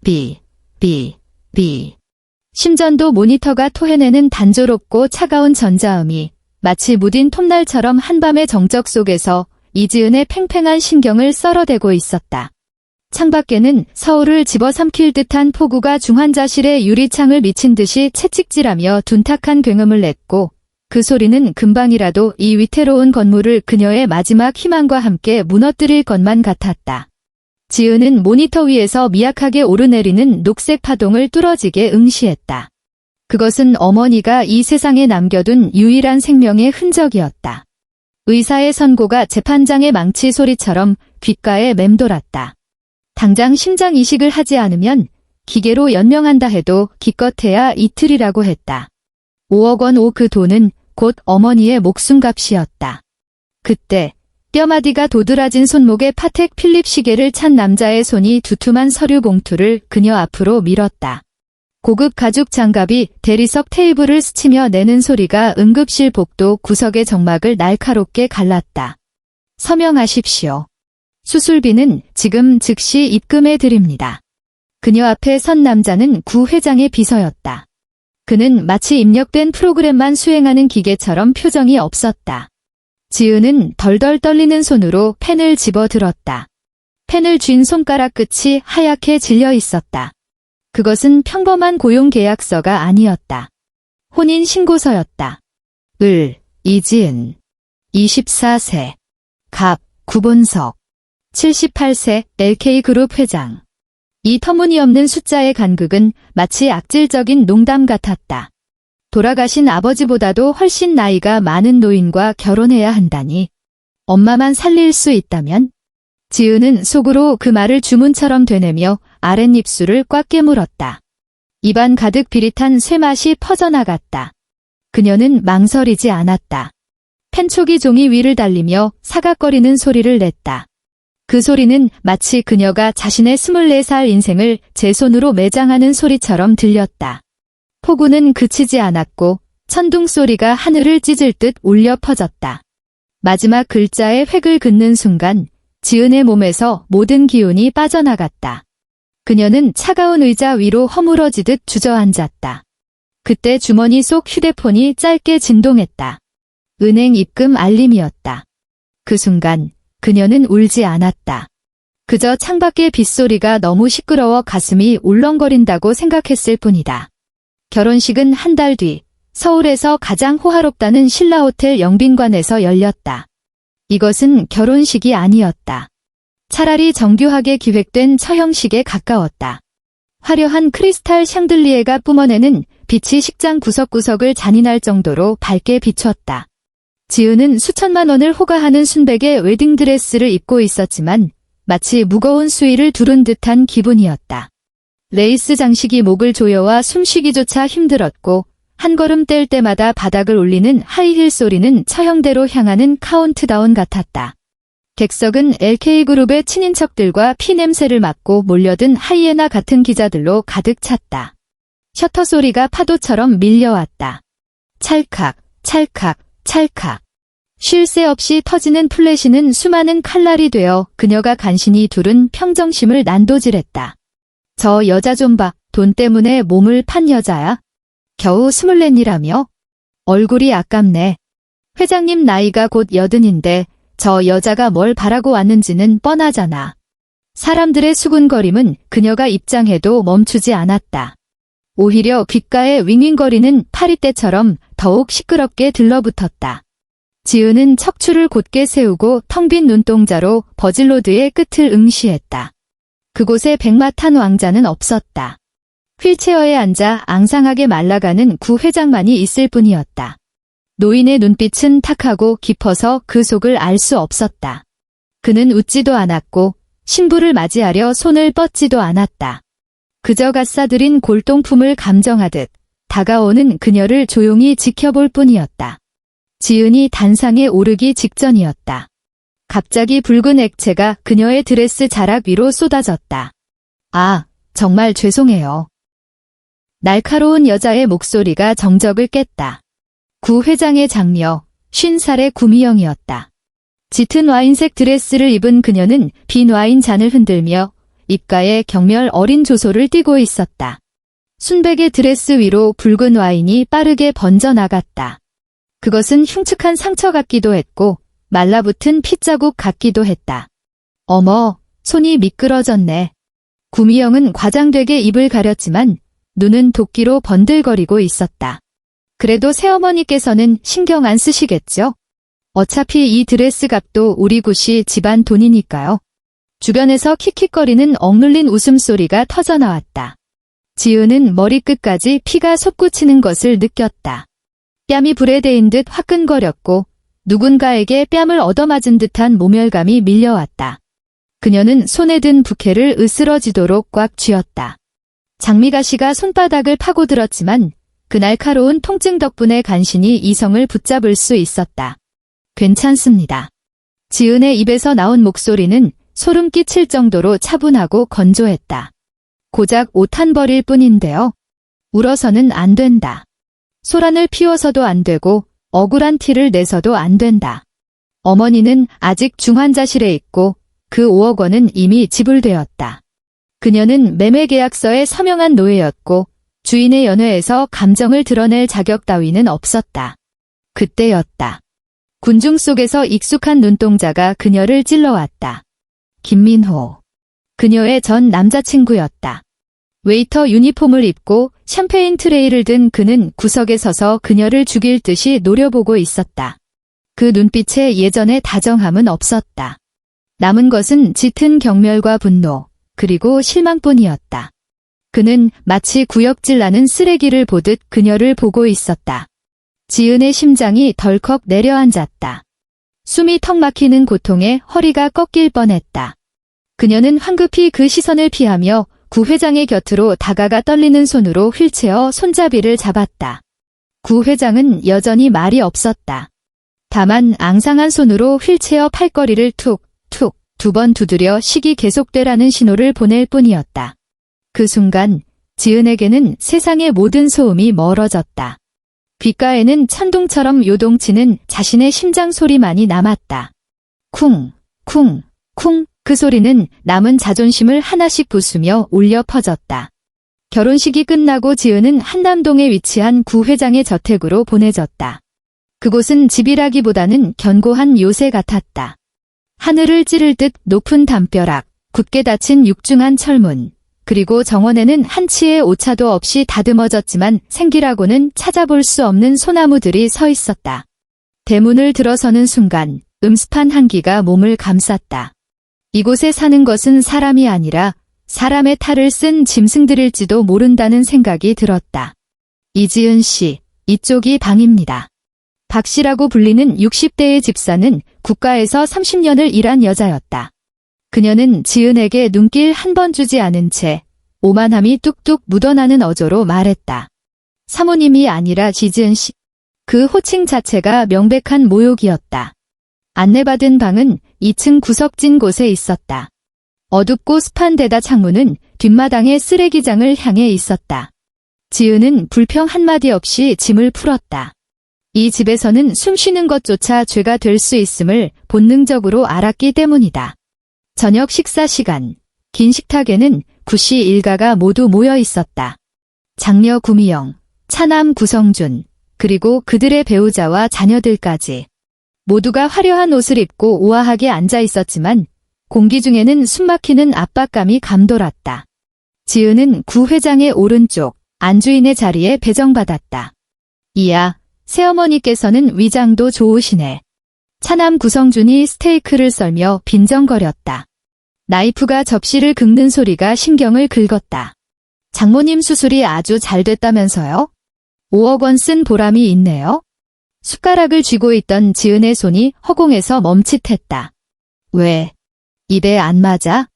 비, 비, 비. 심전도 모니터가 토해내는 단조롭고 차가운 전자음이 마치 무딘 톱날처럼 한밤의 정적 속에서 이지은의 팽팽한 신경을 썰어대고 있었다. 창밖에는 서울을 집어삼킬 듯한 폭우가 중환자실의 유리창을 미친 듯이 채찍질하며 둔탁한 굉음을 냈고 그 소리는 금방이라도 이 위태로운 건물을 그녀의 마지막 희망과 함께 무너뜨릴 것만 같았다. 지은은 모니터 위에서 미약하게 오르내리는 녹색 파동을 뚫어지게 응시했다. 그것은 어머니가 이 세상에 남겨둔 유일한 생명의 흔적이었다. 의사의 선고가 재판장의 망치 소리처럼 귓가에 맴돌았다. 당장 심장 이식을 하지 않으면 기계로 연명한다 해도 기껏해야 이틀이라고 했다. 5억 원 그 돈은 곧 어머니의 목숨값이었다. 그때 뼈마디가 도드라진 손목에 파텍 필립 시계를 찬 남자의 손이 두툼한 서류 봉투를 그녀 앞으로 밀었다. 고급 가죽 장갑이 대리석 테이블을 스치며 내는 소리가 응급실 복도 구석의 정막을 날카롭게 갈랐다. 서명하십시오. 수술비는 지금 즉시 입금해 드립니다. 그녀 앞에 선 남자는 구 회장의 비서였다. 그는 마치 입력된 프로그램만 수행하는 기계처럼 표정이 없었다. 지은은 덜덜 떨리는 손으로 펜을 집어들었다. 펜을 쥔 손가락 끝이 하얗게 질려 있었다. 그것은 평범한 고용계약서가 아니었다. 혼인신고서였다. 이지은. 24세. 갑, 구본석. 78세, LK그룹 회장. 이 터무니없는 숫자의 간극은 마치 악질적인 농담 같았다. 돌아가신 아버지보다도 훨씬 나이가 많은 노인과 결혼해야 한다니. 엄마만 살릴 수 있다면? 지은은 속으로 그 말을 주문처럼 되뇌며 아랫입술을 꽉 깨물었다. 입안 가득 비릿한 쇠맛이 퍼져나갔다. 그녀는 망설이지 않았다. 펜촉이 종이 위를 달리며 사각거리는 소리를 냈다. 그 소리는 마치 그녀가 자신의 24살 인생을 제 손으로 매장하는 소리처럼 들렸다. 폭우는 그치지 않았고 천둥 소리가 하늘을 찢을 듯 울려 퍼졌다. 마지막 글자의 획을 긋는 순간 지은의 몸에서 모든 기운이 빠져나갔다. 그녀는 차가운 의자 위로 허물어지듯 주저앉았다. 그때 주머니 속 휴대폰이 짧게 진동했다. 은행 입금 알림이었다. 그 순간 그녀는 울지 않았다. 그저 창밖의 빗소리가 너무 시끄러워 가슴이 울렁거린다고 생각했을 뿐이다. 결혼식은 한 달 뒤 서울에서 가장 호화롭다는 신라호텔 영빈관에서 열렸다. 이것은 결혼식이 아니었다. 차라리 정교하게 기획된 처형식에 가까웠다. 화려한 크리스탈 샹들리에가 뿜어내는 빛이 식장 구석구석을 잔인할 정도로 밝게 비췄다. 지은은 수천만 원을 호가하는 순백의 웨딩드레스를 입고 있었지만 마치 무거운 수의를 두른 듯한 기분이었다. 레이스 장식이 목을 조여와 숨쉬기조차 힘들었고 한 걸음 뗄 때마다 바닥을 울리는 하이힐 소리는 처형대로 향하는 카운트다운 같았다. 객석은 LK그룹의 친인척들과 피냄새를 맡고 몰려든 하이에나 같은 기자들로 가득 찼다. 셔터 소리가 파도처럼 밀려왔다. 찰칵, 찰칵, 찰칵. 쉴 새 없이 터지는 플래시는 수많은 칼날이 되어 그녀가 간신히 두른 평정심을 난도질했다. 저 여자 좀 봐. 돈 때문에 몸을 판 여자야? 겨우 24이라며? 얼굴이 아깝네. 회장님 나이가 곧 80인데 저 여자가 뭘 바라고 왔는지는 뻔하잖아. 사람들의 수군거림은 그녀가 입장해도 멈추지 않았다. 오히려 귓가에 윙윙거리는 파리떼처럼 더욱 시끄럽게 들러붙었다. 지은은 척추를 곧게 세우고 텅 빈 눈동자로 버질로드의 끝을 응시했다. 그곳에 백마탄 왕자는 없었다. 휠체어에 앉아 앙상하게 말라가는 구 회장만이 있을 뿐이었다. 노인의 눈빛은 탁하고 깊어서 그 속을 알 수 없었다. 그는 웃지도 않았고 신부를 맞이하려 손을 뻗지도 않았다. 그저 갓사들인 골동품을 감정하듯 다가오는 그녀를 조용히 지켜볼 뿐이었다. 지은이 단상에 오르기 직전이었다. 갑자기 붉은 액체가 그녀의 드레스 자락 위로 쏟아졌다. 아, 정말 죄송해요. 날카로운 여자의 목소리가 정적을 깼다. 구 회장의 장녀, 50살의 구미영이었다. 짙은 와인색 드레스를 입은 그녀는 빈 와인 잔을 흔들며 입가에 경멸 어린 조소를 띠고 있었다. 순백의 드레스 위로 붉은 와인이 빠르게 번져나갔다. 그것은 흉측한 상처 같기도 했고 말라붙은 핏자국 같기도 했다. 어머, 손이 미끄러졌네. 구미영은 과장되게 입을 가렸지만 눈은 도끼로 번들거리고 있었다. 그래도 새어머니께서는 신경 안 쓰시겠죠? 어차피 이 드레스 값도 우리 구씨 집안 돈이니까요. 주변에서 킥킥거리는 억눌린 웃음소리가 터져나왔다. 지은은 머리끝까지 피가 솟구치는 것을 느꼈다. 뺨이 불에 대인 듯 화끈거렸고 누군가에게 뺨을 얻어맞은 듯한 모멸감이 밀려왔다. 그녀는 손에 든 부케를 으스러지도록 꽉 쥐었다. 장미가시가 손바닥을 파고들었지만 그 날카로운 통증 덕분에 간신히 이성을 붙잡을 수 있었다. 괜찮습니다. 지은의 입에서 나온 목소리는 소름 끼칠 정도로 차분하고 건조했다. 고작 옷 한 벌일 뿐인데요. 울어서는 안 된다. 소란을 피워서도 안 되고 억울한 티를 내서도 안 된다. 어머니는 아직 중환자실에 있고 그 5억 원은 이미 지불되었다. 그녀는 매매계약서에 서명한 노예였고 주인의 연회에서 감정을 드러낼 자격 따위는 없었다. 그때였다. 군중 속에서 익숙한 눈동자가 그녀를 찔러왔다. 김민호. 그녀의 전 남자친구였다. 웨이터 유니폼을 입고 샴페인 트레이를 든 그는 구석에 서서 그녀를 죽일 듯이 노려보고 있었다. 그 눈빛에 예전의 다정함은 없었다. 남은 것은 짙은 경멸과 분노, 그리고 실망뿐이었다. 그는 마치 구역질 나는 쓰레기를 보듯 그녀를 보고 있었다. 지은의 심장이 덜컥 내려앉았다. 숨이 턱 막히는 고통에 허리가 꺾일 뻔했다. 그녀는 황급히 그 시선을 피하며 구 회장의 곁으로 다가가 떨리는 손으로 휠체어 손잡이를 잡았다. 구 회장은 여전히 말이 없었다. 다만 앙상한 손으로 휠체어 팔걸이를 툭, 툭, 2번 두드려 식이 계속되라는 신호를 보낼 뿐이었다. 그 순간 지은에게는 세상의 모든 소음이 멀어졌다. 귓가에는 천둥처럼 요동치는 자신의 심장 소리만이 남았다. 쿵, 쿵, 쿵. 그 소리는 남은 자존심을 하나씩 부수며 울려 퍼졌다. 결혼식이 끝나고 지은은 한남동에 위치한 구 회장의 저택으로 보내졌다. 그곳은 집이라기보다는 견고한 요새 같았다. 하늘을 찌를 듯 높은 담벼락, 굳게 닫힌 육중한 철문, 그리고 정원에는 한치의 오차도 없이 다듬어졌지만 생기라고는 찾아볼 수 없는 소나무들이 서 있었다. 대문을 들어서는 순간 음습한 한기가 몸을 감쌌다. 이곳에 사는 것은 사람이 아니라 사람의 탈을 쓴 짐승들일지도 모른다는 생각이 들었다. 이지은 씨, 이쪽이 방입니다. 박 씨라고 불리는 60대의 집사는 국가에서 30년을 일한 여자였다. 그녀는 지은에게 눈길 한 번 주지 않은 채 오만함이 뚝뚝 묻어나는 어조로 말했다. 사모님이 아니라 지지은 씨. 그 호칭 자체가 명백한 모욕이었다. 안내받은 방은 2층 구석진 곳에 있었다. 어둡고 습한 데다 창문은 뒷마당의 쓰레기장을 향해 있었다. 지은은 불평 한마디 없이 짐을 풀었다. 이 집에서는 숨 쉬는 것조차 죄가 될 수 있음을 본능적으로 알았기 때문이다. 저녁 식사 시간, 긴 식탁에는 구씨 일가가 모두 모여 있었다. 장녀 구미영, 차남 구성준, 그리고 그들의 배우자와 자녀들까지. 모두가 화려한 옷을 입고 우아하게 앉아 있었지만 공기 중에는 숨막히는 압박감이 감돌았다. 지은은 구 회장의 오른쪽 안주인의 자리에 배정받았다. 이야, 새어머니께서는 위장도 좋으시네. 차남 구성준이 스테이크를 썰며 빈정거렸다. 나이프가 접시를 긁는 소리가 신경을 긁었다. 장모님 수술이 아주 잘 됐다면서요? 5억 원 쓴 보람이 있네요. 숟가락을 쥐고 있던 지은의 손이 허공에서 멈칫했다. 왜? 입에 안 맞아?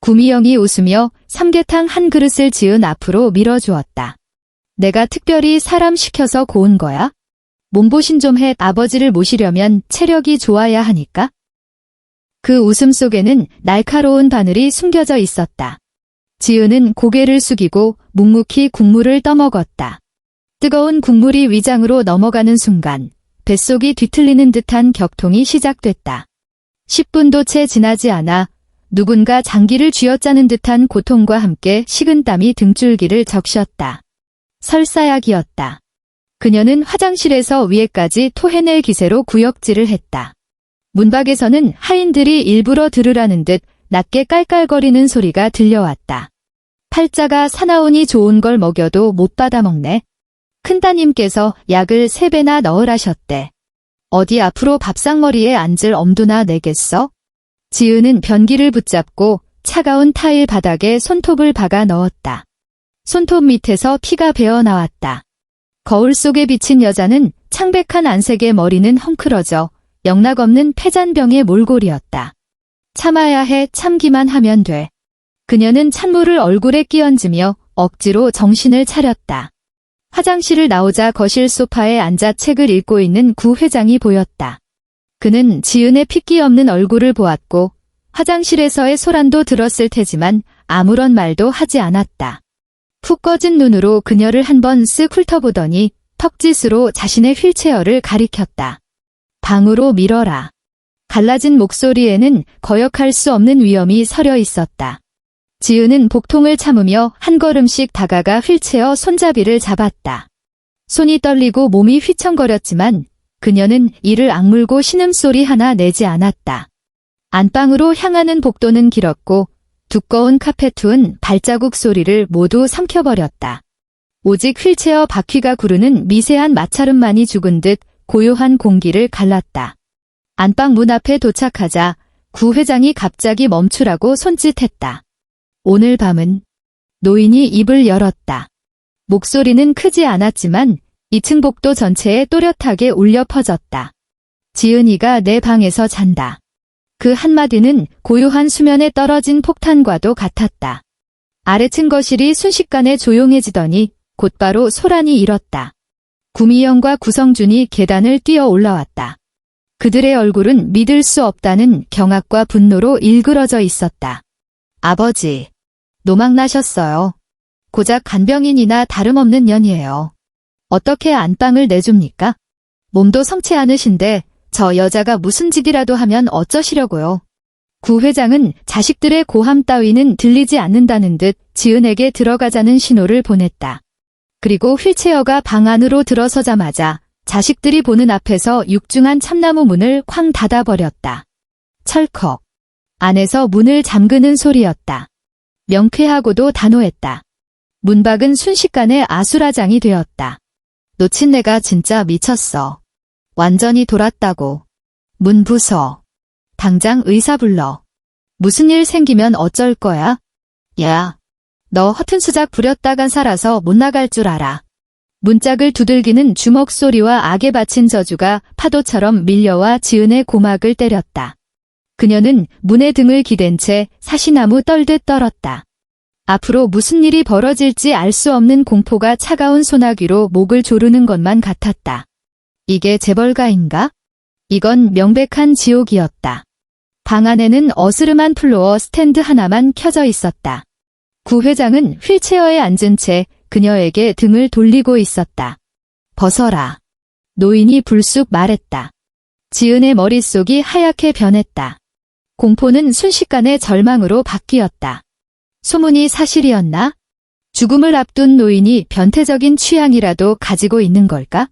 구미영이 웃으며 삼계탕 한 그릇을 지은 앞으로 밀어주었다. 내가 특별히 사람 시켜서 고운 거야? 몸보신 좀 해. 아버지를 모시려면 체력이 좋아야 하니까? 그 웃음 속에는 날카로운 바늘이 숨겨져 있었다. 지은은 고개를 숙이고 묵묵히 국물을 떠먹었다. 뜨거운 국물이 위장으로 넘어가는 순간 뱃속이 뒤틀리는 듯한 격통이 시작됐다. 10분도 채 지나지 않아 누군가 장기를 쥐어짜는 듯한 고통과 함께 식은땀이 등줄기를 적셨다. 설사약이었다. 그녀는 화장실에서 위에까지 토해낼 기세로 구역질을 했다. 문밖에서는 하인들이 일부러 들으라는 듯 낮게 깔깔거리는 소리가 들려왔다. 팔자가 사나우니 좋은 걸 먹여도 못 받아먹네. 큰따님께서 약을 3배나 넣으라셨대. 어디 앞으로 밥상머리에 앉을 엄두나 내겠어? 지은은 변기를 붙잡고 차가운 타일 바닥에 손톱을 박아 넣었다. 손톱 밑에서 피가 배어 나왔다. 거울 속에 비친 여자는 창백한 안색의 머리는 헝클어져 영락없는 폐잔병의 몰골이었다. 참아야 해, 참기만 하면 돼. 그녀는 찬물을 얼굴에 끼얹으며 억지로 정신을 차렸다. 화장실을 나오자 거실 소파에 앉아 책을 읽고 있는 구 회장이 보였다. 그는 지은의 핏기 없는 얼굴을 보았고 화장실에서의 소란도 들었을 테지만 아무런 말도 하지 않았다. 푹 꺼진 눈으로 그녀를 한번 쓱 훑어보더니 턱짓으로 자신의 휠체어를 가리켰다. 방으로 밀어라. 갈라진 목소리에는 거역할 수 없는 위험이 서려 있었다. 지은은 복통을 참으며 한 걸음씩 다가가 휠체어 손잡이를 잡았다. 손이 떨리고 몸이 휘청거렸지만 그녀는 이를 악물고 신음소리 하나 내지 않았다. 안방으로 향하는 복도는 길었고 두꺼운 카페트은 발자국 소리를 모두 삼켜버렸다. 오직 휠체어 바퀴가 구르는 미세한 마찰음만이 죽은 듯 고요한 공기를 갈랐다. 안방 문 앞에 도착하자 구 회장이 갑자기 멈추라고 손짓했다. 오늘 밤은 노인이 입을 열었다. 목소리는 크지 않았지만 2층 복도 전체에 또렷하게 울려 퍼졌다. 지은이가 내 방에서 잔다. 그 한마디는 고요한 수면에 떨어진 폭탄과도 같았다. 아래층 거실이 순식간에 조용해지더니 곧바로 소란이 일었다. 구미영과 구성준이 계단을 뛰어 올라왔다. 그들의 얼굴은 믿을 수 없다는 경악과 분노로 일그러져 있었다. 아버지, 노망나셨어요. 고작 간병인이나 다름없는 년이에요. 어떻게 안방을 내줍니까? 몸도 성치 않으신데 저 여자가 무슨 짓이라도 하면 어쩌시려고요. 구 회장은 자식들의 고함 따위는 들리지 않는다는 듯 지은에게 들어가자는 신호를 보냈다. 그리고 휠체어가 방 안으로 들어서자마자 자식들이 보는 앞에서 육중한 참나무 문을 쾅 닫아버렸다. 철컥. 안에서 문을 잠그는 소리였다. 명쾌하고도 단호했다. 문박은 순식간에 아수라장이 되었다. 놓친 내가 진짜 미쳤어. 완전히 돌았다고. 문 부서. 당장 의사 불러. 무슨 일 생기면 어쩔 거야? 야, 너 허튼 수작 부렸다간 살아서 못 나갈 줄 알아. 문짝을 두들기는 주먹 소리와 악에 바친 저주가 파도처럼 밀려와 지은의 고막을 때렸다. 그녀는 문에 등을 기댄 채 사시나무 떨듯 떨었다. 앞으로 무슨 일이 벌어질지 알 수 없는 공포가 차가운 소나기로 목을 조르는 것만 같았다. 이게 재벌가인가? 이건 명백한 지옥이었다. 방 안에는 어스름한 플로어 스탠드 하나만 켜져 있었다. 구 회장은 휠체어에 앉은 채 그녀에게 등을 돌리고 있었다. 벗어라. 노인이 불쑥 말했다. 지은의 머릿속이 하얗게 변했다. 공포는 순식간에 절망으로 바뀌었다. 소문이 사실이었나? 죽음을 앞둔 노인이 변태적인 취향이라도 가지고 있는 걸까?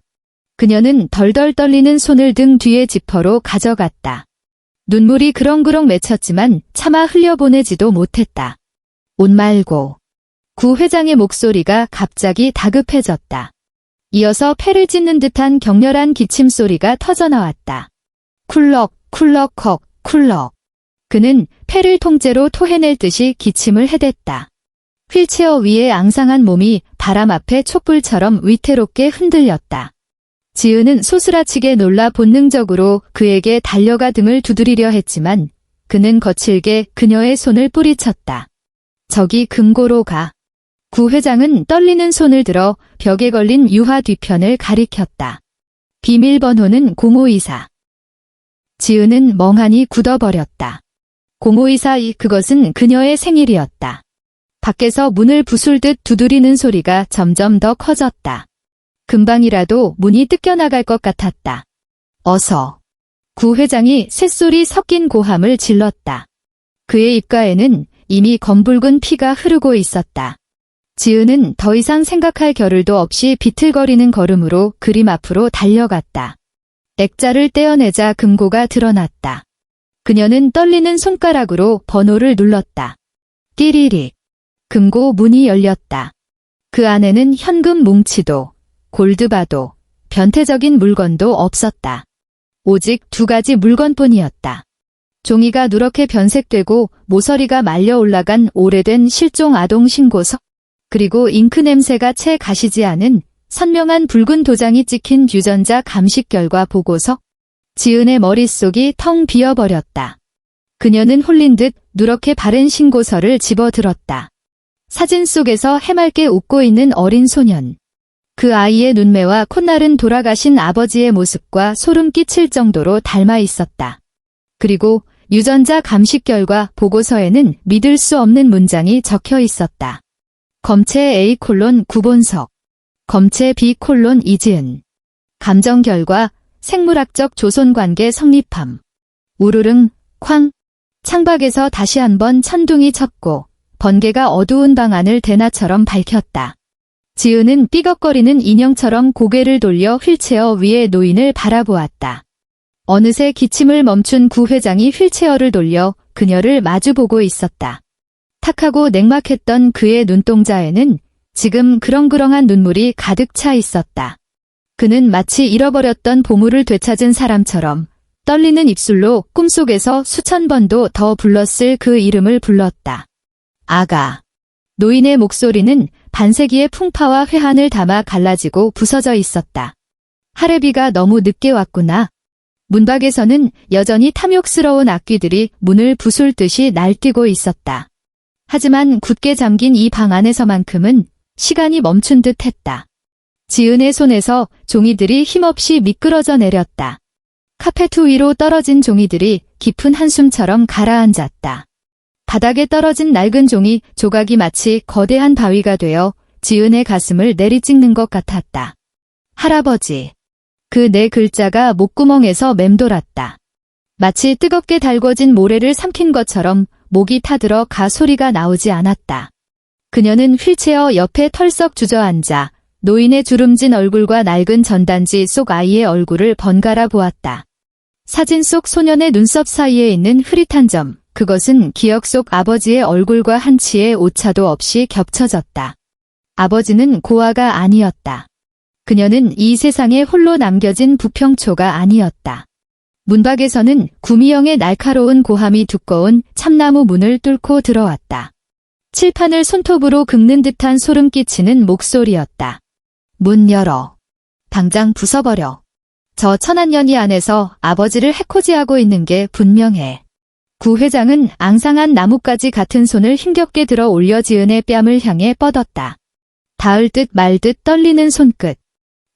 그녀는 덜덜 떨리는 손을 등 뒤에 지퍼로 가져갔다. 눈물이 그렁그렁 맺혔지만 차마 흘려보내지도 못했다. 옷 말고. 구 회장의 목소리가 갑자기 다급해졌다. 이어서 폐를 찢는 듯한 격렬한 기침 소리가 터져나왔다. 쿨럭, 쿨럭헉, 쿨럭. 그는 폐를 통째로 토해낼 듯이 기침을 해댔다. 휠체어 위에 앙상한 몸이 바람 앞에 촛불처럼 위태롭게 흔들렸다. 지은은 소스라치게 놀라 본능적으로 그에게 달려가 등을 두드리려 했지만 그는 거칠게 그녀의 손을 뿌리쳤다. 저기 금고로 가. 구 회장은 떨리는 손을 들어 벽에 걸린 유화 뒤편을 가리켰다. 비밀번호는 0524. 지은은 멍하니 굳어버렸다. 0524, 그것은 그녀의 생일이었다. 밖에서 문을 부술듯 두드리는 소리가 점점 더 커졌다. 금방이라도 문이 뜯겨나갈 것 같았다. 어서. 구 회장이 쇳소리 섞인 고함을 질렀다. 그의 입가에는 이미 검붉은 피가 흐르고 있었다. 지은은 더 이상 생각할 겨를도 없이 비틀거리는 걸음으로 그림 앞으로 달려갔다. 액자를 떼어내자 금고가 드러났다. 그녀는 떨리는 손가락으로 번호를 눌렀다. 띠리릭. 금고 문이 열렸다. 그 안에는 현금 뭉치도, 골드바도, 변태적인 물건도 없었다. 오직 두 가지 물건뿐이었다. 종이가 누렇게 변색되고 모서리가 말려 올라간 오래된 실종 아동 신고서, 그리고 잉크 냄새가 채 가시지 않은 선명한 붉은 도장이 찍힌 유전자 감식 결과 보고서. 지은의 머릿속이 텅 비어버렸다. 그녀는 홀린 듯 누렇게 바른 신고서를 집어들었다. 사진 속에서 해맑게 웃고 있는 어린 소년. 그 아이의 눈매와 콧날은 돌아가신 아버지의 모습과 소름 끼칠 정도로 닮아 있었다. 그리고 유전자 감식 결과 보고서에는 믿을 수 없는 문장이 적혀 있었다. 검체 A: 구본석, 검체 B: 이지은. 감정 결과 생물학적 조손관계 성립함. 우르릉, 쾅. 창밖에서 다시 한번 천둥이 쳤고 번개가 어두운 방 안을 대나처럼 밝혔다. 지은은 삐걱거리는 인형처럼 고개를 돌려 휠체어 위의 노인을 바라보았다. 어느새 기침을 멈춘 구 회장이 휠체어를 돌려 그녀를 마주보고 있었다. 탁하고 냉막했던 그의 눈동자에는 지금 그렁그렁한 눈물이 가득 차 있었다. 그는 마치 잃어버렸던 보물을 되찾은 사람처럼 떨리는 입술로 꿈속에서 수천 번도 더 불렀을 그 이름을 불렀다. 아가. 노인의 목소리는 반세기의 풍파와 회한을 담아 갈라지고 부서져 있었다. 할애비가 너무 늦게 왔구나. 문밖에서는 여전히 탐욕스러운 악귀들이 문을 부술듯이 날뛰고 있었다. 하지만 굳게 잠긴 이 방 안에서만큼은 시간이 멈춘 듯 했다. 지은의 손에서 종이들이 힘없이 미끄러져 내렸다. 카페트 위로 떨어진 종이들이 깊은 한숨처럼 가라앉았다. 바닥에 떨어진 낡은 종이 조각이 마치 거대한 바위가 되어 지은의 가슴을 내리찍는 것 같았다. 할아버지. 그 네 글자가 목구멍에서 맴돌았다. 마치 뜨겁게 달궈진 모래를 삼킨 것처럼 목이 타들어 가 소리가 나오지 않았다. 그녀는 휠체어 옆에 털썩 주저앉아 노인의 주름진 얼굴과 낡은 전단지 속 아이의 얼굴을 번갈아 보았다. 사진 속 소년의 눈썹 사이에 있는 흐릿한 점, 그것은 기억 속 아버지의 얼굴과 한치의 오차도 없이 겹쳐졌다. 아버지는 고아가 아니었다. 그녀는 이 세상에 홀로 남겨진 부평초가 아니었다. 문밖에서는 구미형의 날카로운 고함이 두꺼운 참나무 문을 뚫고 들어왔다. 칠판을 손톱으로 긁는 듯한 소름 끼치는 목소리였다. 문 열어. 당장 부숴버려. 저 천한년이 안에서 아버지를 해코지하고 있는 게 분명해. 구 회장은 앙상한 나뭇가지 같은 손을 힘겹게 들어 올려 지은의 뺨을 향해 뻗었다. 닿을 듯 말 듯 떨리는 손끝.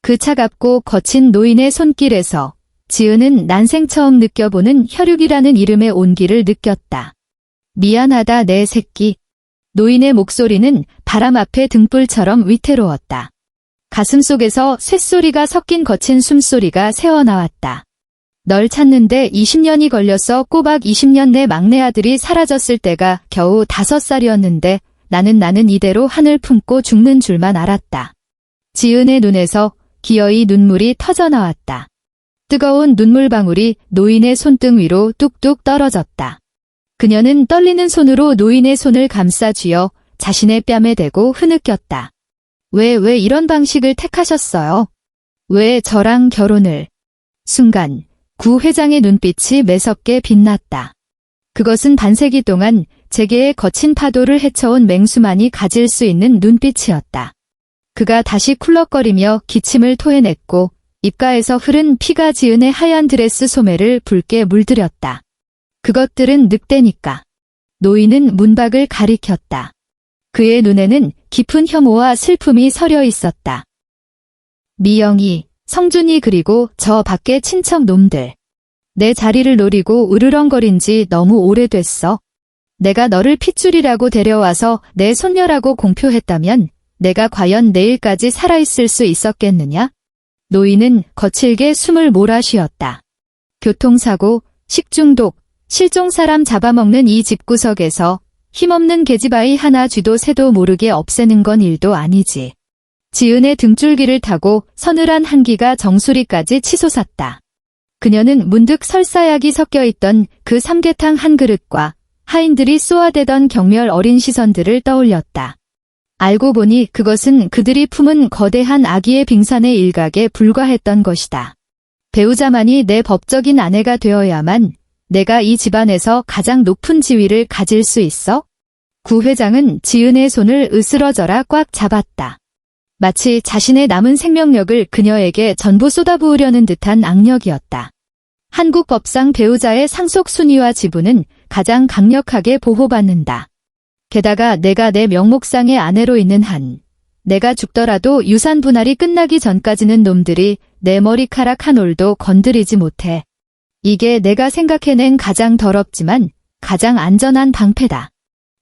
그 차갑고 거친 노인의 손길에서 지은은 난생 처음 느껴보는 혈육이라는 이름의 온기를 느꼈다. 미안하다 내 새끼. 노인의 목소리는 바람 앞에 등불처럼 위태로웠다. 가슴속에서 쇳소리가 섞인 거친 숨소리가 새어나왔다. 널 찾는데 20년이 걸렸어. 꼬박 20년 내 막내 아들이 사라졌을 때가 겨우 5살이었는데 나는 이대로 하늘 품고 죽는 줄만 알았다. 지은의 눈에서 기어이 눈물이 터져나왔다. 뜨거운 눈물방울이 노인의 손등 위로 뚝뚝 떨어졌다. 그녀는 떨리는 손으로 노인의 손을 감싸 쥐어 자신의 뺨에 대고 흐느꼈다. 왜 이런 방식을 택하셨어요? 왜 저랑 결혼을? 순간 구 회장의 눈빛이 매섭게 빛났다. 그것은 반세기 동안 재계의 거친 파도를 헤쳐온 맹수만이 가질 수 있는 눈빛이었다. 그가 다시 쿨럭거리며 기침을 토해냈고 입가에서 흐른 피가 지은의 하얀 드레스 소매를 붉게 물들였다. 그것들은 늑대니까. 노인은 문밖을 가리켰다. 그의 눈에는 깊은 혐오와 슬픔이 서려 있었다. 미영이, 성준이 그리고 저 밖의 친척 놈들. 내 자리를 노리고 으르렁거린 지 너무 오래됐어. 내가 너를 핏줄이라고 데려와서 내 손녀라고 공표했다면 내가 과연 내일까지 살아있을 수 있었겠느냐? 노인은 거칠게 숨을 몰아쉬었다. 교통사고, 식중독, 실종 사람 잡아먹는 이 집구석에서 힘없는 계집아이 하나 쥐도 새도 모르게 없애는 건 일도 아니지. 지은의 등줄기를 타고 서늘한 한기가 정수리까지 치솟았다. 그녀는 문득 설사약이 섞여있던 그 삼계탕 한 그릇과 하인들이 쏘아대던 경멸 어린 시선들을 떠올렸다. 알고 보니 그것은 그들이 품은 거대한 아기의 빙산의 일각에 불과했던 것이다. 배우자만이 내 법적인 아내가 되어야만 내가 이 집안에서 가장 높은 지위를 가질 수 있어? 구 회장은 지은의 손을 으스러져라 꽉 잡았다. 마치 자신의 남은 생명력을 그녀에게 전부 쏟아부으려는 듯한 악력이었다. 한국 법상 배우자의 상속 순위와 지분은 가장 강력하게 보호받는다. 게다가 내가 내 명목상의 아내로 있는 한, 내가 죽더라도 유산 분할이 끝나기 전까지는 놈들이 내 머리카락 한 올도 건드리지 못해. 이게 내가 생각해낸 가장 더럽지만 가장 안전한 방패다.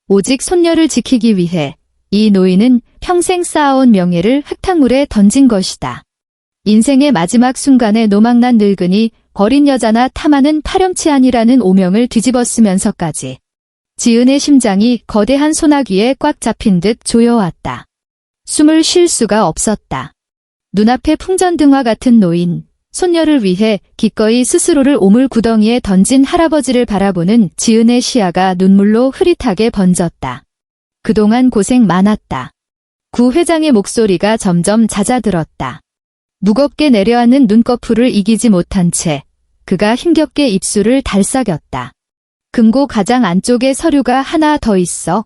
오직 손녀를 지키기 위해 이 노인은 평생 쌓아온 명예를 흙탕물에 던진 것이다. 인생의 마지막 순간에 노망난 늙은이 어린 여자나 탐하는 파렴치한이라는 오명을 뒤집어쓰면서까지 지은의 심장이 거대한 소나기에 꽉 잡힌 듯 조여왔다. 숨을 쉴 수가 없었다. 눈앞에 풍전등화 같은 노인, 손녀를 위해 기꺼이 스스로를 오물 구덩이에 던진 할아버지를 바라보는 지은의 시야가 눈물로 흐릿하게 번졌다. 그동안 고생 많았다. 구 회장의 목소리가 점점 잦아들었다. 무겁게 내려앉는 눈꺼풀을 이기지 못한 채 그가 힘겹게 입술을 달싹였다. 금고 가장 안쪽에 서류가 하나 더 있어.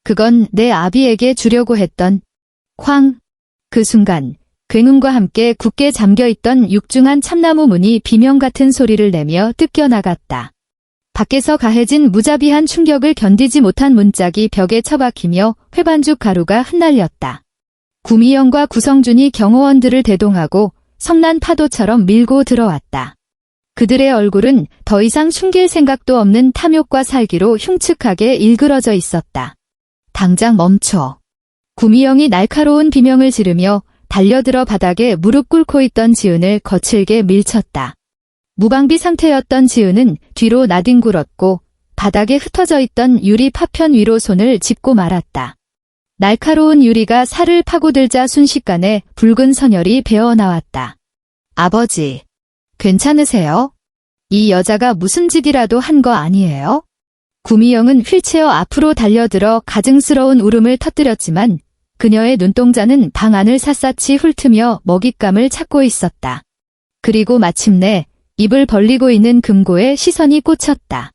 그건 내 아비에게 주려고 했던 쾅. 그 순간 굉음과 함께 굳게 잠겨있던 육중한 참나무 문이 비명 같은 소리를 내며 뜯겨나갔다. 밖에서 가해진 무자비한 충격을 견디지 못한 문짝이 벽에 처박히며 회반죽 가루가 흩날렸다. 구미영과 구성준이 경호원들을 대동하고 성난 파도처럼 밀고 들어왔다. 그들의 얼굴은 더 이상 숨길 생각도 없는 탐욕과 살기로 흉측하게 일그러져 있었다. 당장 멈춰. 구미영이 날카로운 비명을 지르며 달려들어 바닥에 무릎 꿇고 있던 지은을 거칠게 밀쳤다. 무방비 상태였던 지은은 뒤로 나뒹굴었고 바닥에 흩어져 있던 유리 파편 위로 손을 짚고 말았다. 날카로운 유리가 살을 파고들자 순식간에 붉은 선혈이 배어나왔다. 아버지, 괜찮으세요? 이 여자가 무슨 짓이라도 한 거 아니에요? 구미영은 휠체어 앞으로 달려들어 가증스러운 울음을 터뜨렸지만 그녀의 눈동자는 방 안을 샅샅이 훑으며 먹잇감을 찾고 있었다. 그리고 마침내 입을 벌리고 있는 금고에 시선이 꽂혔다.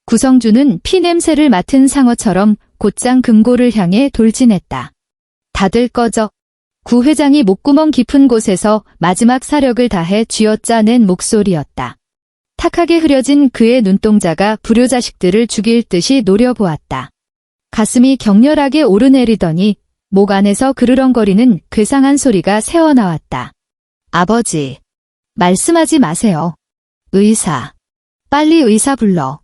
구성준은 피 냄새를 맡은 상어처럼 곧장 금고를 향해 돌진했다. 다들 꺼져. 구 회장이 목구멍 깊은 곳에서 마지막 사력을 다해 쥐어짜낸 목소리였다. 탁하게 흐려진 그의 눈동자가 불효자식들을 죽일 듯이 노려보았다. 가슴이 격렬하게 오르내리더니 목 안에서 그르렁거리는 괴상한 소리가 새어나왔다. 아버지, 말씀하지 마세요. 의사, 빨리 의사 불러.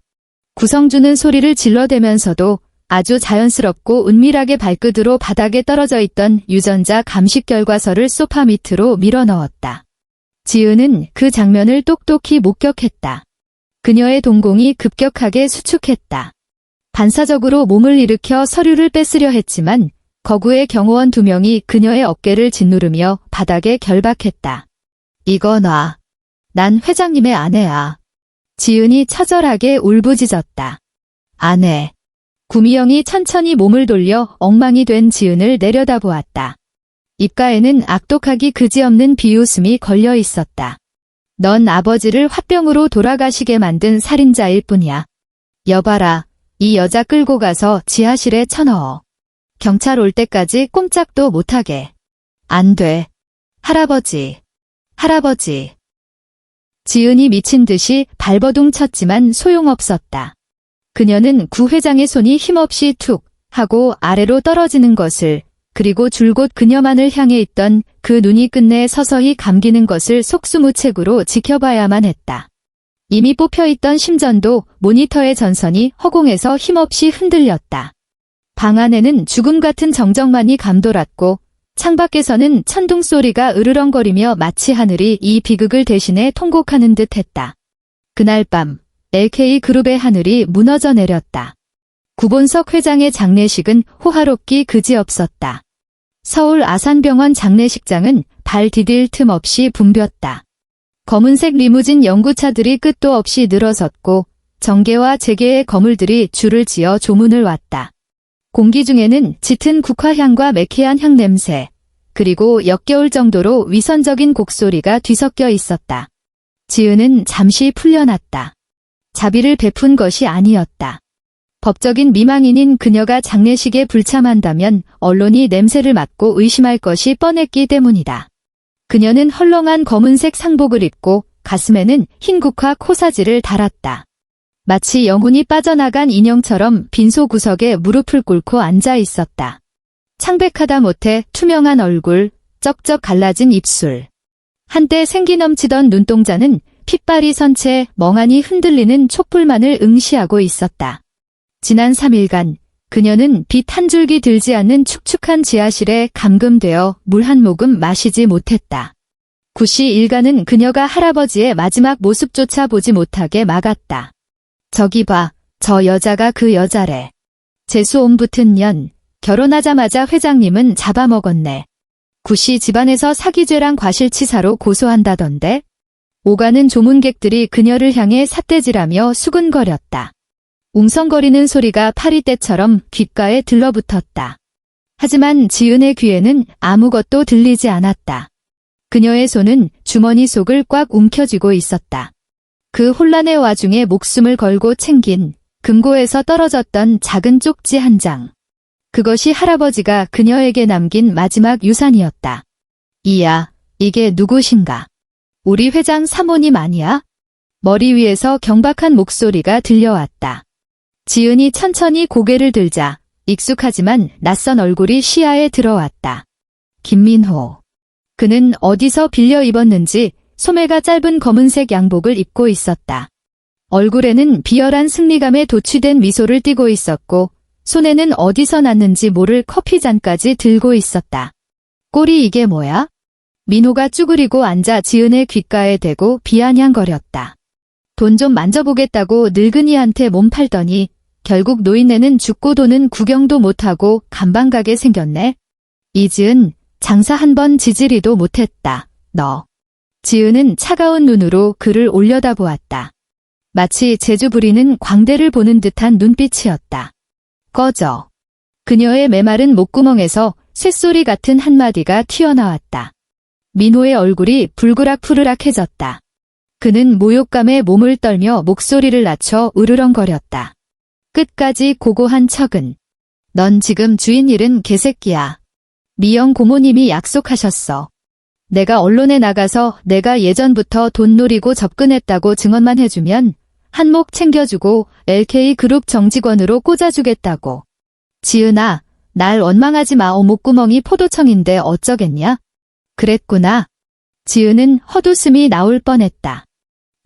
구성준은 소리를 질러대면서도 아주 자연스럽고 은밀하게 발끝으로 바닥에 떨어져 있던 유전자 감식 결과서를 소파 밑으로 밀어넣었다. 지은은 그 장면을 똑똑히 목격했다. 그녀의 동공이 급격하게 수축했다. 반사적으로 몸을 일으켜 서류를 뺏으려 했지만 거구의 경호원 2명이 그녀의 어깨를 짓누르며 바닥에 결박했다. 이거 놔. 난 회장님의 아내야. 지은이 처절하게 울부짖었다. 아내. 구미영이 천천히 몸을 돌려 엉망이 된 지은을 내려다보았다. 입가에는 악독하기 그지없는 비웃음이 걸려 있었다. 넌 아버지를 화병으로 돌아가시게 만든 살인자일 뿐이야. 여봐라, 이 여자 끌고 가서 지하실에 쳐넣어. 경찰 올 때까지 꼼짝도 못하게. 안 돼. 할아버지. 할아버지. 지은이 미친 듯이 발버둥 쳤지만 소용없었다. 그녀는 구 회장의 손이 힘없이 툭 하고 아래로 떨어지는 것을, 그리고 줄곧 그녀만을 향해 있던 그 눈이 끝내 서서히 감기는 것을 속수무책으로 지켜봐야만 했다. 이미 뽑혀있던 심전도 모니터의 전선이 허공에서 힘없이 흔들렸다. 방 안에는 죽음 같은 정적만이 감돌았고 창밖에서는 천둥 소리가 으르렁거리며 마치 하늘이 이 비극을 대신해 통곡하는 듯 했다. 그날 밤 LK그룹의 하늘이 무너져 내렸다. 구본석 회장의 장례식은 호화롭기 그지없었다. 서울 아산병원 장례식장은 발 디딜 틈 없이 붐볐다. 검은색 리무진 연구차들이 끝도 없이 늘어섰고 정계와 재계의 거물들이 줄을 지어 조문을 왔다. 공기 중에는 짙은 국화향과 매캐한 향냄새, 그리고 역겨울 정도로 위선적인 곡소리가 뒤섞여 있었다. 지은은 잠시 풀려났다. 자비를 베푼 것이 아니었다. 법적인 미망인인 그녀가 장례식에 불참한다면 언론이 냄새를 맡고 의심할 것이 뻔했기 때문이다. 그녀는 헐렁한 검은색 상복을 입고 가슴에는 흰 국화 코사지를 달았다. 마치 영혼이 빠져나간 인형처럼 빈소 구석에 무릎을 꿇고 앉아 있었다. 창백하다 못해 투명한 얼굴, 쩍쩍 갈라진 입술. 한때 생기 넘치던 눈동자는 핏발이 선 채 멍하니 흔들리는 촛불만을 응시하고 있었다. 지난 3일간 그녀는 빛 한 줄기 들지 않는 축축한 지하실에 감금되어 물 한 모금 마시지 못했다. 구씨 일가는 그녀가 할아버지의 마지막 모습조차 보지 못하게 막았다. 저기 봐, 저 여자가 그 여자래. 재수 옴 붙은 년, 결혼하자마자 회장님은 잡아먹었네. 구씨 집안에서 사기죄랑 과실치사로 고소한다던데? 오가는 조문객들이 그녀를 향해 삿대질하며 수근거렸다. 웅성거리는 소리가 파리떼처럼 귓가에 들러붙었다. 하지만 지은의 귀에는 아무것도 들리지 않았다. 그녀의 손은 주머니 속을 꽉 움켜쥐고 있었다. 그 혼란의 와중에 목숨을 걸고 챙긴 금고에서 떨어졌던 작은 쪽지 한 장. 그것이 할아버지가 그녀에게 남긴 마지막 유산이었다. 이야, 이게 누구신가? 우리 회장 사모님 아니야? 머리 위에서 경박한 목소리가 들려왔다. 지은이 천천히 고개를 들자 익숙하지만 낯선 얼굴이 시야에 들어왔다. 김민호. 그는 어디서 빌려 입었는지 소매가 짧은 검은색 양복을 입고 있었다. 얼굴에는 비열한 승리감에 도취된 미소를 띠고 있었고 손에는 어디서 났는지 모를 커피잔까지 들고 있었다. 꼴이 이게 뭐야? 민호가 쭈그리고 앉아 지은의 귓가에 대고 비아냥거렸다. 돈 좀 만져보겠다고 늙은이한테 몸 팔더니 결국 노인네는 죽고 돈은 구경도 못하고 간방가게 생겼네. 이지은, 장사 한 번 지지리도 못했다. 너. 지은은 차가운 눈으로 그를 올려다보았다. 마치 재주 부리는 광대를 보는 듯한 눈빛이었다. 꺼져. 그녀의 메마른 목구멍에서 쇳소리 같은 한마디가 튀어나왔다. 민호의 얼굴이 불그락푸르락해졌다. 그는 모욕감에 몸을 떨며 목소리를 낮춰 으르렁거렸다. 끝까지 고고한 척은. 넌 지금 주인 잃은 개새끼야. 미영 고모님이 약속하셨어. 내가 언론에 나가서 내가 예전부터 돈 노리고 접근했다고 증언만 해주면 한몫 챙겨주고 LK그룹 정직원으로 꽂아주겠다고. 지은아, 날 원망하지 마. 목구멍이 포도청인데 어쩌겠냐? 그랬구나. 지은은 헛웃음이 나올 뻔했다.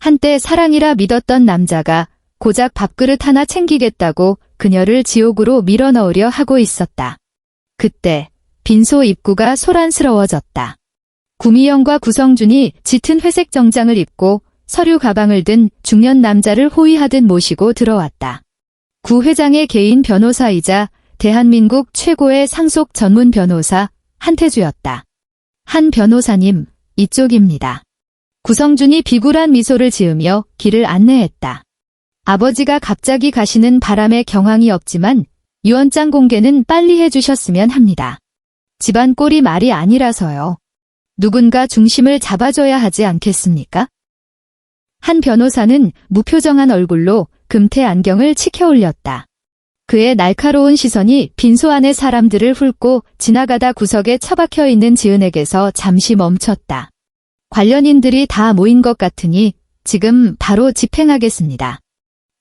한때 사랑이라 믿었던 남자가 고작 밥그릇 하나 챙기겠다고 그녀를 지옥으로 밀어넣으려 하고 있었다. 그때 빈소 입구가 소란스러워졌다. 구미영과 구성준이 짙은 회색 정장을 입고 서류 가방을 든 중년 남자를 호위하듯 모시고 들어왔다. 구 회장의 개인 변호사이자 대한민국 최고의 상속 전문 변호사 한태주였다. 한 변호사님, 이쪽입니다. 구성준이 비굴한 미소를 지으며 길을 안내했다. 아버지가 갑자기 가시는 바람에 경황이 없지만 유언장 공개는 빨리 해주셨으면 합니다. 집안 꼴이 말이 아니라서요. 누군가 중심을 잡아줘야 하지 않겠습니까? 한 변호사는 무표정한 얼굴로 금태 안경을 치켜 올렸다. 그의 날카로운 시선이 빈소 안의 사람들을 훑고 지나가다 구석에 처박혀 있는 지은에게서 잠시 멈췄다. 관련인들이 다 모인 것 같으니 지금 바로 집행하겠습니다.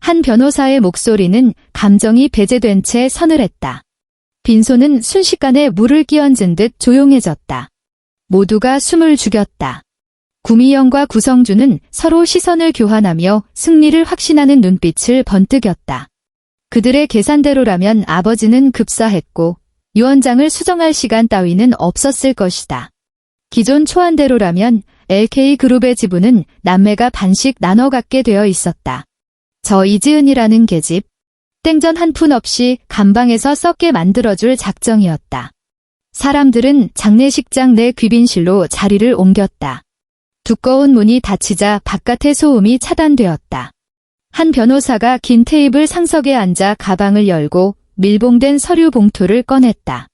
한 변호사의 목소리는 감정이 배제된 채 서늘했다. 빈소는 순식간에 물을 끼얹은 듯 조용해졌다. 모두가 숨을 죽였다. 구미영과 구성준은 서로 시선을 교환하며 승리를 확신하는 눈빛을 번뜩였다. 그들의 계산대로라면 아버지는 급사했고 유언장을 수정할 시간 따위는 없었을 것이다. 기존 초안대로라면 LK그룹의 지분은 남매가 반씩 나눠 갖게 되어 있었다. 저 이지은이라는 계집. 땡전 한 푼 없이 감방에서 썩게 만들어줄 작정이었다. 사람들은 장례식장 내 귀빈실로 자리를 옮겼다. 두꺼운 문이 닫히자 바깥의 소음이 차단되었다. 한 변호사가 긴 테이블 상석에 앉아 가방을 열고 밀봉된 서류 봉투를 꺼냈다.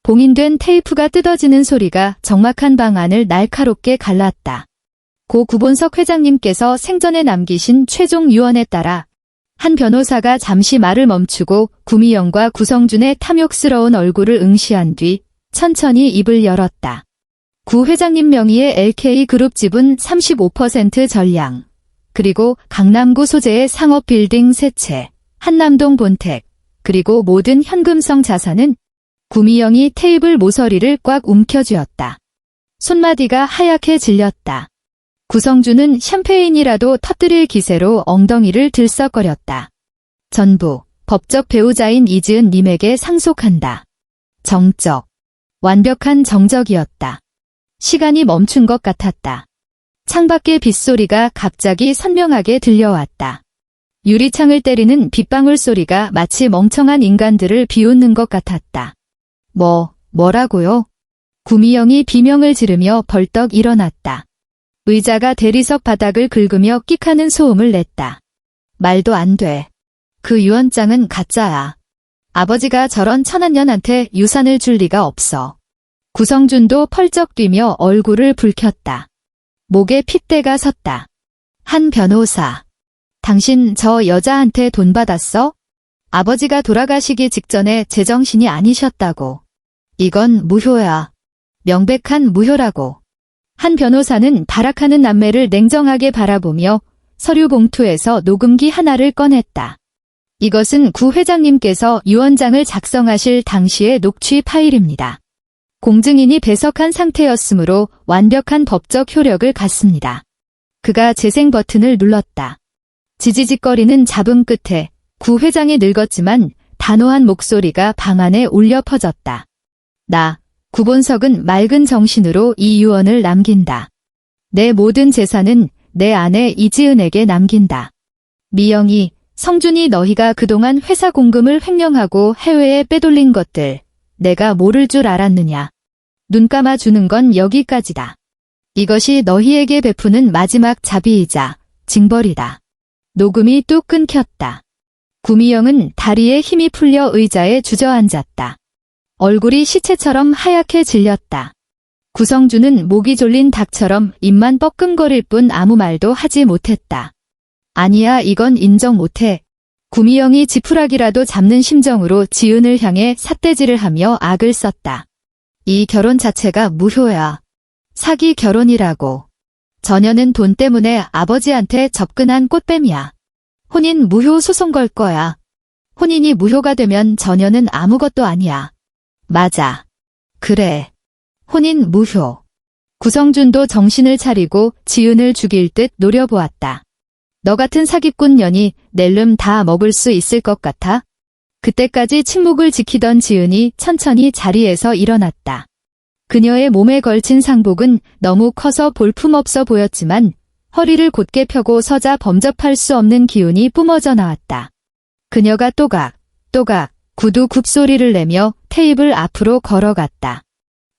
봉인된 테이프가 뜯어지는 소리가 적막한 방 안을 날카롭게 갈랐다. 고 구본석 회장님께서 생전에 남기신 최종 유언에 따라 한 변호사가 잠시 말을 멈추고 구미영과 구성준의 탐욕스러운 얼굴을 응시한 뒤 천천히 입을 열었다. 구 회장님 명의의 LK그룹 지분 35% 전량, 그리고 강남구 소재의 상업빌딩 3채, 한남동 본택, 그리고 모든 현금성 자산은 구미영이 테이블 모서리를 꽉 움켜쥐었다. 손마디가 하얗게 질렸다. 구성준은 샴페인이라도 터뜨릴 기세로 엉덩이를 들썩거렸다. 전부 법적 배우자인 이지은 님에게 상속한다. 정적. 완벽한 정적이었다. 시간이 멈춘 것 같았다. 창밖의 빗소리가 갑자기 선명하게 들려왔다. 유리창을 때리는 빗방울 소리가 마치 멍청한 인간들을 비웃는 것 같았다. 뭐라고요? 구미영이 비명을 지르며 벌떡 일어났다. 의자가 대리석 바닥을 긁으며 끽하는 소음을 냈다. 말도 안 돼. 그 유언장은 가짜야. 아버지가 저런 천한년한테 유산을 줄 리가 없어. 구성준도 펄쩍 뛰며 얼굴을 붉혔다. 목에 핏대가 섰다. 한 변호사. 당신 저 여자한테 돈 받았어? 아버지가 돌아가시기 직전에 제정신이 아니셨다고. 이건 무효야. 명백한 무효라고. 한 변호사는 발악하는 남매를 냉정하게 바라보며 서류 봉투에서 녹음기 하나를 꺼냈다. 이것은 구 회장님께서 유언장을 작성하실 당시의 녹취 파일입니다. 공증인이 배석한 상태였으므로 완벽한 법적 효력을 갖습니다. 그가 재생 버튼을 눌렀다. 지지직거리는 잡음 끝에 구 회장이 늙었지만 단호한 목소리가 방 안에 울려 퍼졌다. 구본석은 맑은 정신으로 이 유언을 남긴다. 내 모든 재산은 내 아내 이지은에게 남긴다. 미영이, 성준이 너희가 그동안 회사 공금을 횡령하고 해외에 빼돌린 것들 내가 모를 줄 알았느냐. 눈 감아주는 건 여기까지다. 이것이 너희에게 베푸는 마지막 자비이자 징벌이다. 녹음이 뚝 끊겼다. 구미영은 다리에 힘이 풀려 의자에 주저앉았다. 얼굴이 시체처럼 하얗게 질렸다. 구성준은 목이 졸린 닭처럼 입만 뻐끔거릴 뿐 아무 말도 하지 못했다. 아니야, 이건 인정 못해. 구미영이 지푸라기라도 잡는 심정으로 지은을 향해 삿대질을 하며 악을 썼다. 이 결혼 자체가 무효야. 사기 결혼이라고. 저녀는 돈 때문에 아버지한테 접근한 꽃뱀이야. 혼인 무효 소송 걸 거야. 혼인이 무효가 되면 저녀는 아무것도 아니야. 맞아. 그래. 혼인 무효. 구성준도 정신을 차리고 지은을 죽일 듯 노려보았다. 너 같은 사기꾼 년이 낼름 다 먹을 수 있을 것 같아? 그때까지 침묵을 지키던 지은이 천천히 자리에서 일어났다. 그녀의 몸에 걸친 상복은 너무 커서 볼품없어 보였지만 허리를 곧게 펴고 서자 범접할 수 없는 기운이 뿜어져 나왔다. 그녀가 또각 구두 굽소리를 내며 테이블 앞으로 걸어갔다.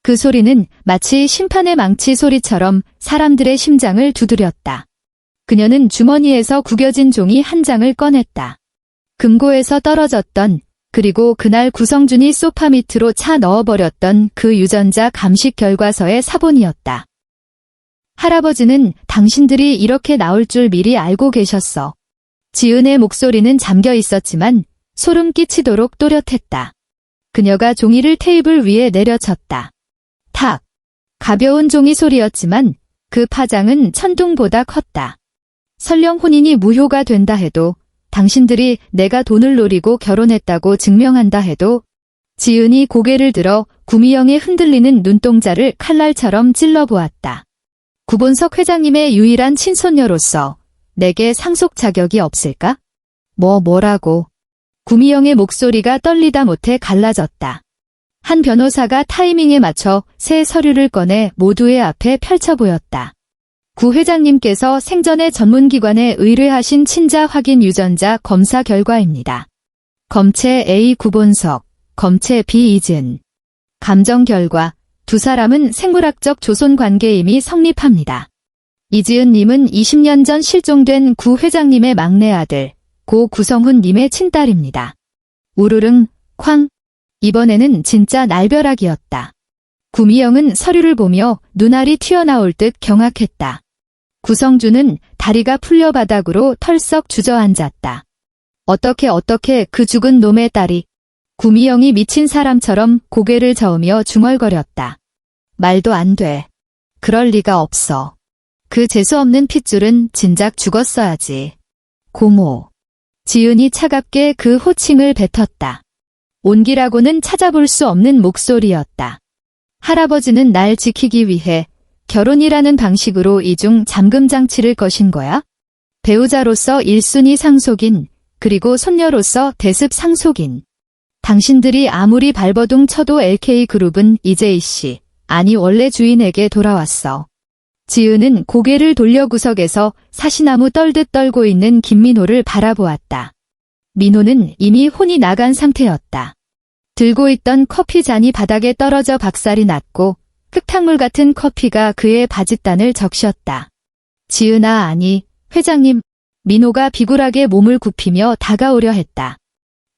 그 소리는 마치 심판의 망치 소리처럼 사람들의 심장을 두드렸다. 그녀는 주머니에서 구겨진 종이 한 장을 꺼냈다. 금고에서 떨어졌던, 그리고 그날 구성준이 소파 밑으로 차 넣어버렸던 그 유전자 감식 결과서의 사본이었다. 할아버지는 당신들이 이렇게 나올 줄 미리 알고 계셨어. 지은의 목소리는 잠겨 있었지만 소름 끼치도록 또렷했다. 그녀가 종이를 테이블 위에 내려쳤다. 탁! 가벼운 종이 소리였지만 그 파장은 천둥보다 컸다. 설령 혼인이 무효가 된다 해도, 당신들이 내가 돈을 노리고 결혼했다고 증명한다 해도, 지은이 고개를 들어 구미영의 흔들리는 눈동자를 칼날처럼 찔러보았다. 구본석 회장님의 유일한 친손녀로서 내게 상속 자격이 없을까? 뭐라고? 구미영의 목소리가 떨리다 못해 갈라졌다. 한 변호사가 타이밍에 맞춰 새 서류를 꺼내 모두의 앞에 펼쳐 보였다. 구 회장님께서 생전에 전문기관에 의뢰하신 친자 확인 유전자 검사 결과입니다. 검체 A 구본석, 검체 B 이지은. 감정 결과 두 사람은 생물학적 조손 관계임이 성립합니다. 이지은 님은 20년 전 실종된 구 회장님의 막내 아들, 고 구성훈 님의 친딸입니다. 우르릉, 쾅. 이번에는 진짜 날벼락이었다. 구미영은 서류를 보며 눈알이 튀어나올 듯 경악했다. 구성준은 다리가 풀려 바닥으로 털썩 주저앉았다. 어떻게 그 죽은 놈의 딸이. 구미영이 미친 사람처럼 고개를 저으며 중얼거렸다. 말도 안 돼. 그럴 리가 없어. 그 재수없는 핏줄은 진작 죽었어야지. 고모. 지은이 차갑게 그 호칭을 뱉었다. 온기라고는 찾아볼 수 없는 목소리였다. 할아버지는 날 지키기 위해 결혼이라는 방식으로 이중 잠금 장치를 거신 거야? 배우자로서 1순위 상속인, 그리고 손녀로서 대습 상속인. 당신들이 아무리 발버둥 쳐도 LK그룹은 이제 이씨, 아니 원래 주인에게 돌아왔어. 지은은 고개를 돌려 구석에서 사시나무 떨듯 떨고 있는 김민호를 바라보았다. 민호는 이미 혼이 나간 상태였다. 들고 있던 커피 잔이 바닥에 떨어져 박살이 났고 흙탕물 같은 커피가 그의 바짓단을 적셨다. 지은아 아니, 회장님. 민호가 비굴하게 몸을 굽히며 다가오려 했다.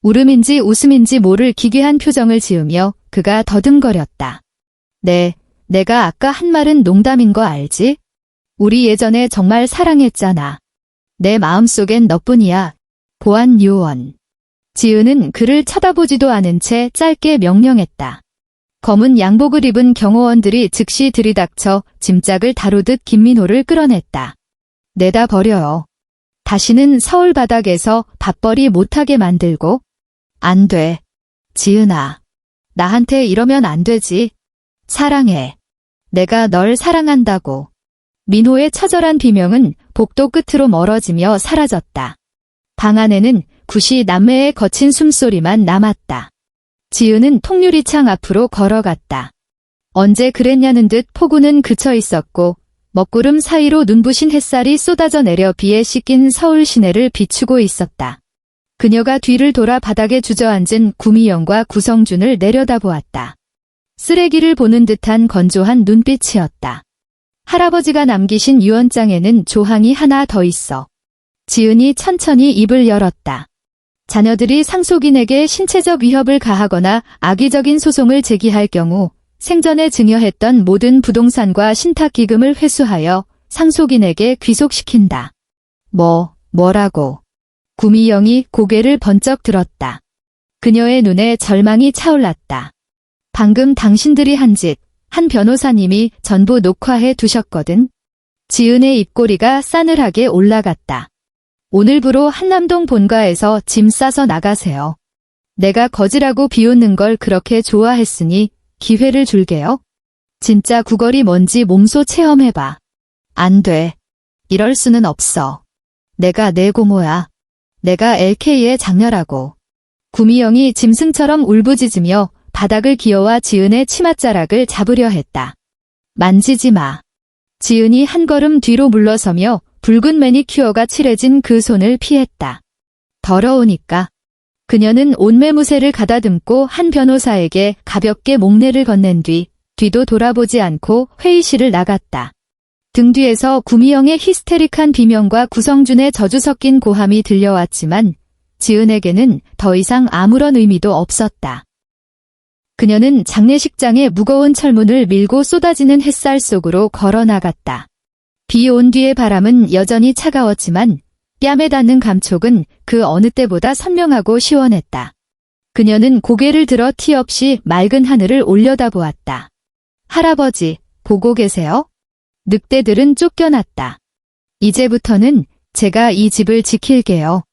울음인지 웃음인지 모를 기괴한 표정을 지으며 그가 더듬거렸다. 내가 아까 한 말은 농담인 거 알지? 우리 예전에 정말 사랑했잖아. 내 마음속엔 너뿐이야. 보안 요원. 지은은 그를 쳐다보지도 않은 채 짧게 명령했다. 검은 양복을 입은 경호원들이 즉시 들이닥쳐 짐짝을 다루듯 김민호를 끌어냈다. 내다 버려요. 다시는 서울 바닥에서 밥벌이 못하게 만들고. 안 돼. 지은아. 나한테 이러면 안 되지. 사랑해. 내가 널 사랑한다고. 민호의 처절한 비명은 복도 끝으로 멀어지며 사라졌다. 방 안에는 굿이 남매의 거친 숨소리만 남았다. 지은은 통유리창 앞으로 걸어갔다. 언제 그랬냐는 듯 폭우는 그쳐 있었고 먹구름 사이로 눈부신 햇살이 쏟아져 내려 비에 씻긴 서울 시내를 비추고 있었다. 그녀가 뒤를 돌아 바닥에 주저앉은 구미영과 구성준을 내려다보았다. 쓰레기를 보는 듯한 건조한 눈빛이었다. 할아버지가 남기신 유언장에는 조항이 하나 더 있어. 지은이 천천히 입을 열었다. 자녀들이 상속인에게 신체적 위협을 가하거나 악의적인 소송을 제기할 경우 생전에 증여했던 모든 부동산과 신탁기금을 회수하여 상속인에게 귀속시킨다. 뭐라고? 구미영이 고개를 번쩍 들었다. 그녀의 눈에 절망이 차올랐다. 방금 당신들이 한 짓, 한 변호사님이 전부 녹화해 두셨거든. 지은의 입꼬리가 싸늘하게 올라갔다. 오늘부로 한남동 본가에서 짐 싸서 나가세요. 내가 거지라고 비웃는 걸 그렇게 좋아했으니 기회를 줄게요. 진짜 구걸이 뭔지 몸소 체험해봐. 안 돼. 이럴 수는 없어. 내가 내 고모야. 내가 LK의 장녀라고. 구미영이 짐승처럼 울부짖으며 바닥을 기어와 지은의 치맛자락을 잡으려 했다. 만지지 마. 지은이 한 걸음 뒤로 물러서며 붉은 매니큐어가 칠해진 그 손을 피했다. 더러우니까. 그녀는 온매무새를 가다듬고 한 변호사에게 가볍게 목례를 건넨 뒤도 돌아보지 않고 회의실을 나갔다. 등 뒤에서 구미영의 히스테릭한 비명과 구성준의 저주 섞인 고함이 들려왔지만 지은에게는 더 이상 아무런 의미도 없었다. 그녀는 장례식장의 무거운 철문을 밀고 쏟아지는 햇살 속으로 걸어나갔다. 비 온 뒤의 바람은 여전히 차가웠지만 뺨에 닿는 감촉은 그 어느 때보다 선명하고 시원했다. 그녀는 고개를 들어 티 없이 맑은 하늘을 올려다보았다. 할아버지, 보고 계세요? 늑대들은 쫓겨났다. 이제부터는 제가 이 집을 지킬게요.